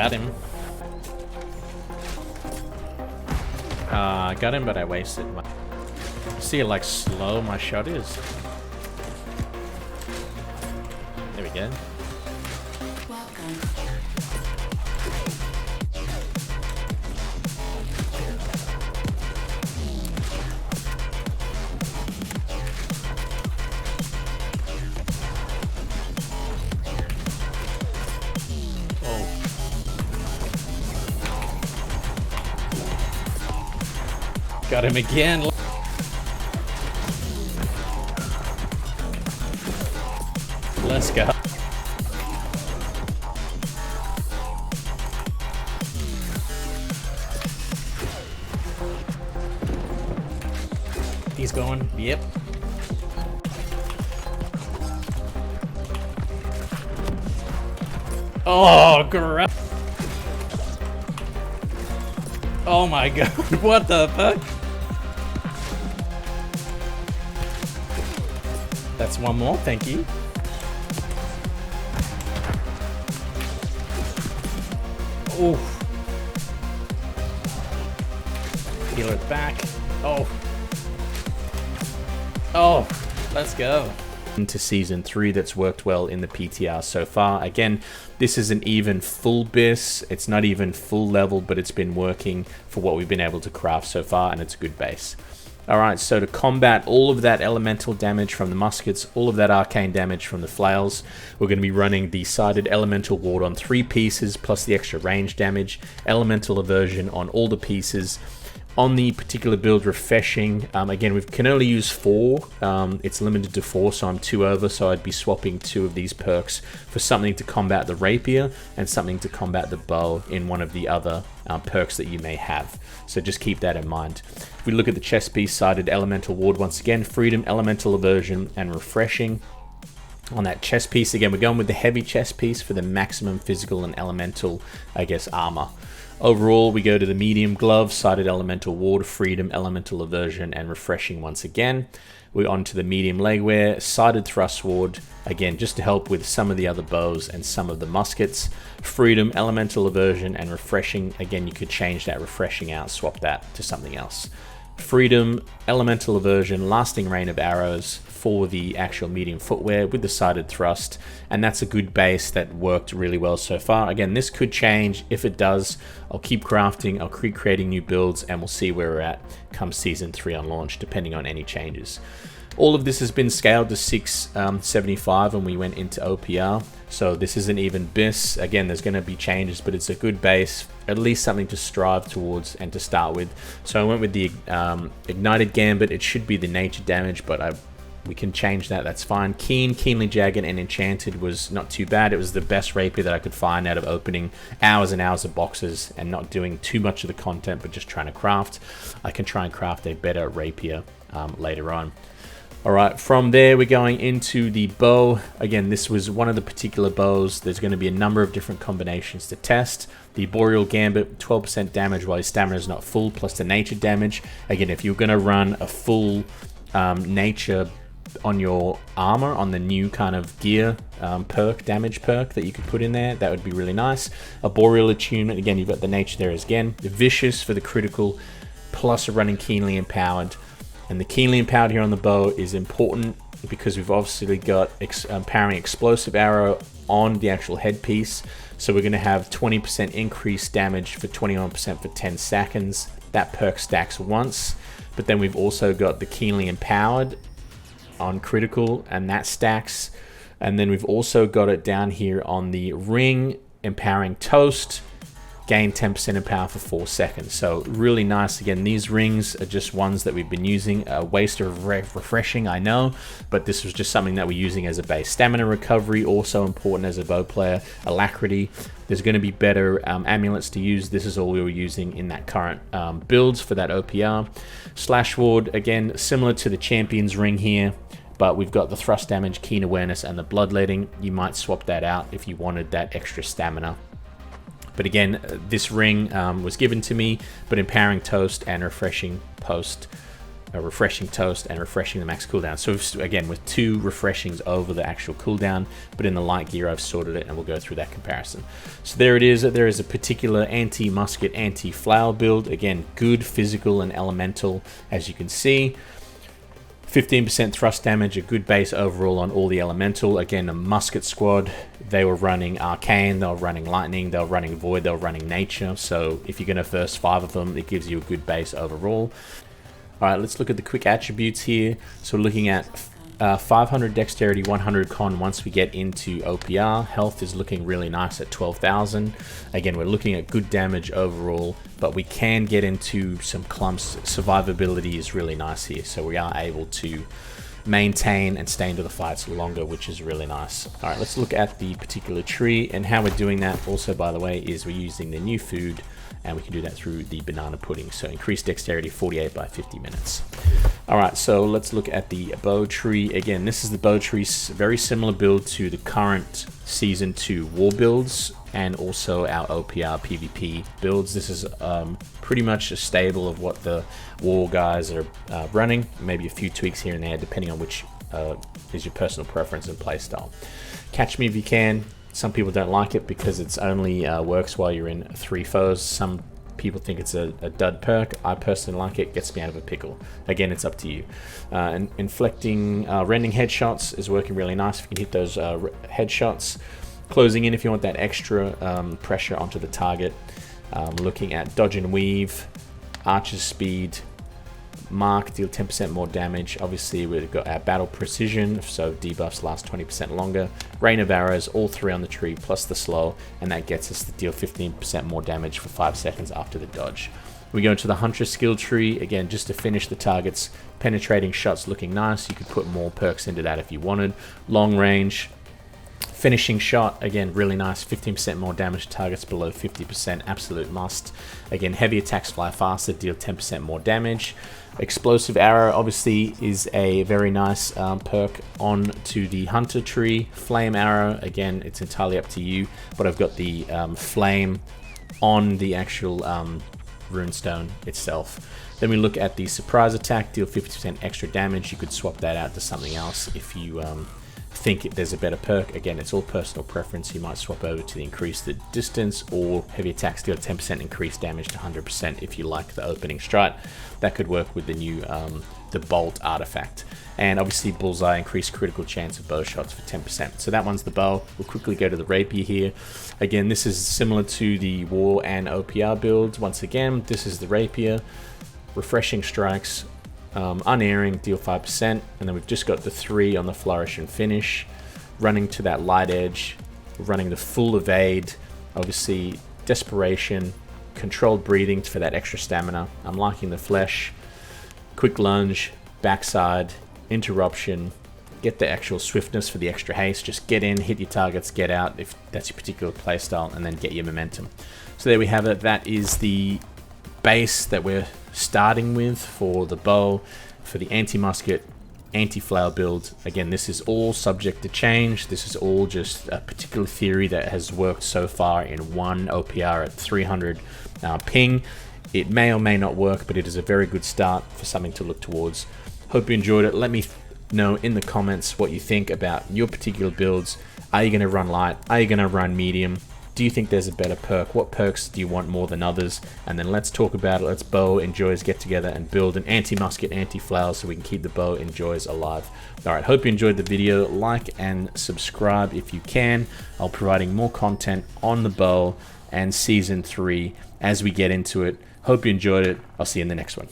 got him. Got him, but I wasted my... See how, like, slow my shot is? There we go. Got him again. Let's go. He's going. Yep. Oh, great. Oh my god. What the fuck? That's one more, thank you. Oof. Heal it back. Oh. Oh, let's go. Into season 3 that's worked well in the PTR so far. Again, this isn't even full BIS, it's not even full level, but it's been working for what we've been able to craft so far, and it's a good base. Alright, so to combat all of that elemental damage from the muskets, all of that arcane damage from the flails, we're going to be running the sided elemental ward on 3 pieces, plus the extra range damage, elemental aversion on all the pieces. On the particular build, refreshing, again, we can only use 4, it's limited to 4, so I'm 2 over, so I'd be swapping 2 of these perks for something to combat the rapier and something to combat the bow in one of the other perks that you may have. So just keep that in mind. If we look at the chest piece, sided elemental ward, once again, freedom, elemental aversion, and refreshing. On that chest piece, again, we're going with the heavy chest piece for the maximum physical and elemental, I guess, armor. Overall, we go to the medium glove, sided elemental ward, freedom, elemental aversion, and refreshing once again. We're on to the medium leg wear, sided thrust ward, again, just to help with some of the other bows and some of the muskets. Freedom, elemental aversion, and refreshing. Again, you could change that refreshing out, swap that to something else. Freedom, elemental aversion, lasting rain of arrows for the actual medium footwear with the sided thrust, and that's a good base that worked really well so far. Again, this could change. If it does, I'll keep crafting, I'll keep creating new builds, and we'll see where we're at come season 3 on launch, depending on any changes. All of this has been scaled to 675 when we went into OPR, so this isn't even BIS. Again, there's going to be changes, but it's a good base, at least something to strive towards and to start with. So I went with the Ignited Gambit. It should be the nature damage, but we can change that, that's fine. Keenly Jagged, and Enchanted was not too bad. It was the best rapier that I could find out of opening hours and hours of boxes and not doing too much of the content, but just trying to craft. I can try and craft a better rapier later on. Alright, from there we're going into the bow. Again, this was one of the particular bows. There's going to be a number of different combinations to test. The Boreal Gambit, 12% damage while his stamina is not full, plus the nature damage. Again, if you're going to run a full nature on your armor, on the new kind of gear perk, damage perk that you could put in there, that would be really nice. A Boreal Attunement, again, you've got the nature there again. The Vicious for the critical, plus running Keenly Empowered. And the Keenly Empowered here on the bow is important because we've obviously got empowering explosive arrow on the actual headpiece. So we're going to have 20% increased damage for 21% for 10 seconds. That perk stacks once. But then we've also got the Keenly Empowered on critical, and that stacks. And then we've also got it down here on the ring, empowering toast, gain 10% in power for 4 seconds. So really nice. Again, these rings are just ones that we've been using. A waste of refreshing, I know, but this was just something that we're using as a base. Stamina recovery, also important as a bow player. Alacrity, there's going to be better amulets to use. This is all we were using in that current builds for that OPR. Slash ward, again, similar to the champion's ring here, but we've got the thrust damage, keen awareness, and the bloodletting. You might swap that out if you wanted that extra stamina. But again, this ring was given to me, but empowering toast and refreshing post a refreshing toast and refreshing the max cooldown. So again, with 2 refreshings over the actual cooldown, but in the light gear I've sorted it, and we'll go through that comparison. So there it is. There is a particular anti-musket, anti-flail build. Again, good physical and elemental, as you can see. 15% thrust damage, a good base overall on all the elemental. Again, a musket squad. They were running arcane, they were running lightning, they were running void, they were running nature. So if you're going to first 5 of them, it gives you a good base overall. All right, let's look at the quick attributes here. So we're looking at 500 dexterity, 100 con once we get into OPR. Health is looking really nice at 12,000. Again, we're looking at good damage overall, but we can get into some clumps. Survivability is really nice here, so we are able to maintain and stay into the fights longer, which is really nice. All right, let's look at the particular tree, and how we're doing that also, by the way, is we're using the new food, and we can do that through the banana pudding. So increased dexterity 48 by 50 minutes. All right, so let's look at the bow tree. Again, this is the bow tree, very similar build to the current Season 2 war builds and also our OPR PvP builds. This is pretty much a stable of what the war guys are running, maybe a few tweaks here and there depending on which is your personal preference and playstyle. Catch me if you can. Some people don't like it because it's only works while you're in 3 foes. Some people think it's a dud perk. I personally like it. Gets me out of a pickle. Again, it's up to you. And inflicting rending headshots is working really nice if you can hit those headshots. Closing in if you want that extra pressure onto the target. Looking at dodge and weave, archer's speed, mark, deal 10% more damage. Obviously we've got our battle precision, so debuffs last 20% longer. Rain of arrows, all 3 on the tree plus the slow, and that gets us to deal 15% more damage for 5 seconds after the dodge. We go into the hunter skill tree, again just to finish the targets. Penetrating shots looking nice. You could put more perks into that if you wanted. Long range, finishing shot, again really nice, 15% more damage to targets below 50%, absolute must. Again, heavy attacks fly faster, deal 10% more damage. Explosive arrow obviously is a very nice perk on to the hunter tree. Flame arrow, again it's entirely up to you, but I've got the flame on the actual runestone itself. Then we look at the surprise attack, deal 50% extra damage. You could swap that out to something else if you think there's a better perk. Again, it's all personal preference. You might swap over to the increase the distance, or heavy attacks deal 10% increased damage to 100% if you like the opening strat. That could work with the new the bolt artifact. And obviously bullseye, increased critical chance of bow shots for 10%. So that one's the bow. We'll quickly go to the rapier here. Again, this is similar to the war and OPR builds. Once again, this is the rapier. Refreshing strikes, unerring, deal 5%, and then we've just got the 3 on the flourish and finish. Running to that light edge, running the full evade, obviously desperation, controlled breathing for that extra stamina. I'm liking the flesh, quick lunge, backside, interruption, get the actual swiftness for the extra haste. Just get in, hit your targets, get out if that's your particular playstyle, and then get your momentum. So there we have it. That is the base that we're starting with for the bow, for the anti-musket, anti-flail build. Again, this is all subject to change. This is all just a particular theory that has worked so far in one OPR at 300 ping. It may or may not work, but it is a very good start for something to look towards. Hope you enjoyed it. Let me know in the comments what you think about your particular builds. Are you going to run light? Are you going to run medium? Do you think there's a better perk? What perks do you want more than others? And then let's talk about it. Let's bow enjoys get together and build an anti-musket, anti-flail so we can keep the bow enjoys alive. Alright, hope you enjoyed the video. Like and subscribe if you can. I'll be providing more content on the bow and Season 3 as we get into it. Hope you enjoyed it. I'll see you in the next one.